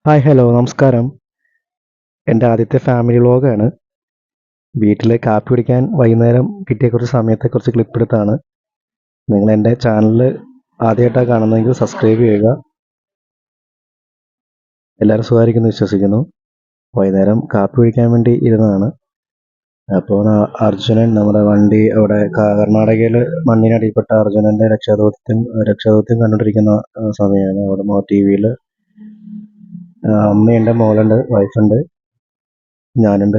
Hi hello നമസ്കാരം. എൻ്റെ ആദ്യത്തെ ഫാമിലി വ്ളോഗാണ്. വീട്ടിൽ കാപ്പി കുടിക്കാൻ വൈകുന്നേരം കിട്ടിയ കുറച്ച് സമയത്തെക്കുറിച്ച് ക്ലിപ്പെടുത്താണ്. നിങ്ങൾ എൻ്റെ ചാനൽ ആദ്യമായിട്ടാണ് കാണുന്നതെങ്കിൽ സബ്സ്ക്രൈബ് ചെയ്യുക. എല്ലാവരും സുഖമായിരിക്കുന്നു വിശ്വസിക്കുന്നു. വൈകുന്നേരം കാപ്പി കുടിക്കാൻ വേണ്ടി ഇരുന്നതാണ്. അപ്പോൾ അർജുനൻ നമ്മുടെ വണ്ടി അവിടെ കർണാടകയിൽ മണ്ണിനടിപ്പെട്ട അർജുനൻ്റെ രക്ഷാദൗത്യം കണ്ടുകൊണ്ടിരിക്കുന്ന സമയമാണ്. അവിടെ ടി വിയിൽ അമ്മയുണ്ട്, മോളുണ്ട്, വൈഫുണ്ട്, ഞാനുണ്ട്,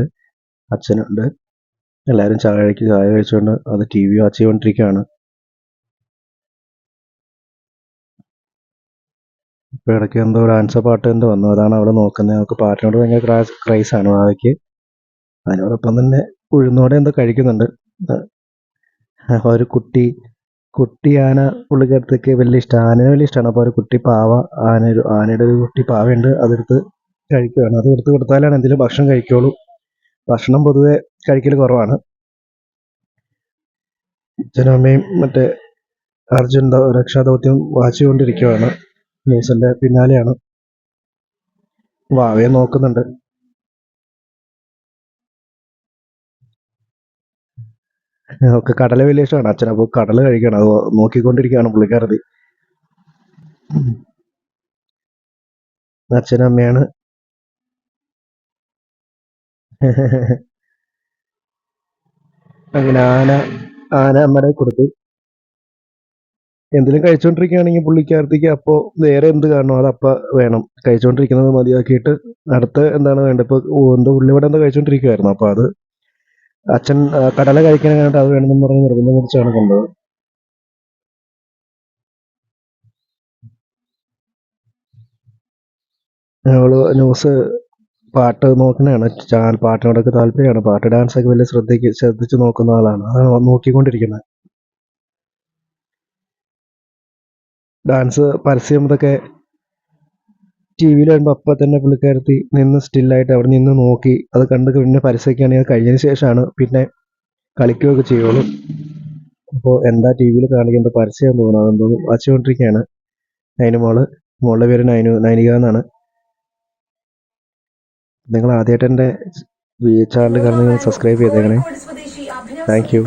അച്ഛനുണ്ട്. എല്ലാവരും ചായ കഴിച്ചുകൊണ്ട് അത് ടി വി വാച്ച് ചെയ്തുകൊണ്ടിരിക്കുകയാണ്. ഇപ്പോൾ ഇടയ്ക്ക് എന്തോ ഡാൻസോ പാട്ടോ എന്തോ വന്നു, അതാണ് അവൾ നോക്കുന്നത്. അവൾക്ക് പാട്ടിനോട് ഭയങ്കര ക്രൈസാണ് വാവയ്ക്ക്. അതിനോടൊപ്പം തന്നെ ഉഴുന്നോടെ എന്തോ കഴിക്കുന്നുണ്ട്. ഒരു കുട്ടി ആന പുള്ളിക്കടുത്തേക്ക് വലിയ ഇഷ്ടമാണ്, ആനയെ വലിയ ഇഷ്ടമാണ്. അപ്പോൾ ഒരു കുട്ടി പാവ ആനയുടെ ഒരു കുട്ടി പാവയുണ്ട്, അതെടുത്ത് കഴിക്കുകയാണ്. അത് എടുത്ത് കൊടുത്താലാണ് എന്തെങ്കിലും ഭക്ഷണം കഴിക്കുകയുള്ളൂ. ഭക്ഷണം പൊതുവെ കഴിക്കൽ കുറവാണ്. അച്ഛനും അമ്മയും മറ്റേ അർജുൻ രക്ഷാദൗത്യം വാച്ച് ചെയ്തുകൊണ്ടിരിക്കുകയാണ്. ന്യൂസിൻ്റെ പിന്നാലെയാണ്. വാവയെ നോക്കുന്നുണ്ട്. ഒക്കെ കടല വലിയ ഇഷ്ടമാണ് അച്ഛൻ, അപ്പോൾ കടല കഴിക്കണം. അത് നോക്കിക്കൊണ്ടിരിക്കുകയാണ് പുള്ളിക്കാരത്തി. അച്ഛനും അമ്മയാണ്. അങ്ങനെ ആന അമ്മയുടെ കൊടുത്തു. എന്തെങ്കിലും കഴിച്ചുകൊണ്ടിരിക്കുകയാണെങ്കിൽ പുള്ളിക്കാരത്തിക്ക് അപ്പോൾ വേറെ എന്ത് കാണണം അതപ്പം വേണം. കഴിച്ചുകൊണ്ടിരിക്കുന്നത് മതിയാക്കിയിട്ട് അടുത്ത എന്താണ് വേണ്ടത്. ഇപ്പോൾ എന്തോ ഉള്ളിവട എന്തോ കഴിച്ചുകൊണ്ടിരിക്കുവായിരുന്നു. അപ്പോൾ അത് അച്ഛൻ കടല കഴിക്കാനായിട്ട് അത് വേണമെന്ന് പറഞ്ഞ് നിർബന്ധം പിടിച്ചാണ് കൊണ്ടത്. അവള് ന്യൂസ് പാട്ട് നോക്കുന്നതാണ്. പാട്ടിനോടൊക്കെ താല്പര്യമാണ്. പാട്ട് ഡാൻസൊക്കെ വലിയ ശ്രദ്ധിച്ച് നോക്കുന്ന ആളാണ്. അതാണ് നോക്കിക്കൊണ്ടിരിക്കുന്നത്. ഡാൻസ് പരസ്യം ഇതൊക്കെ ടി വിയിൽ വരുമ്പോൾ അപ്പം തന്നെ പുള്ളിക്കാരത്തി നിന്ന് സ്റ്റില്ലായിട്ട് അവിടെ നിന്ന് നോക്കി അത് കണ്ട് പിന്നെ പരസ്യമൊക്കെ ആണെങ്കിൽ കഴിഞ്ഞതിന് ശേഷമാണ് പിന്നെ കളിക്കുകയൊക്കെ ചെയ്യുള്ളൂ. അപ്പോൾ എന്താ ടി വിയിൽ കാണിക്കുന്നത്, പരസ്യം തോന്നുന്നു, അതെന്തോ വായിച്ചുകൊണ്ടിരിക്കുകയാണ്. അതിന് മോളുടെ പേര് നൈനിക എന്നാണ്. നിങ്ങൾ ആദ്യമായിട്ട് എൻ്റെ ചാനൽ കാണുന്നെങ്കിൽ സബ്സ്ക്രൈബ് ചെയ്തേക്കണേ. Thank you.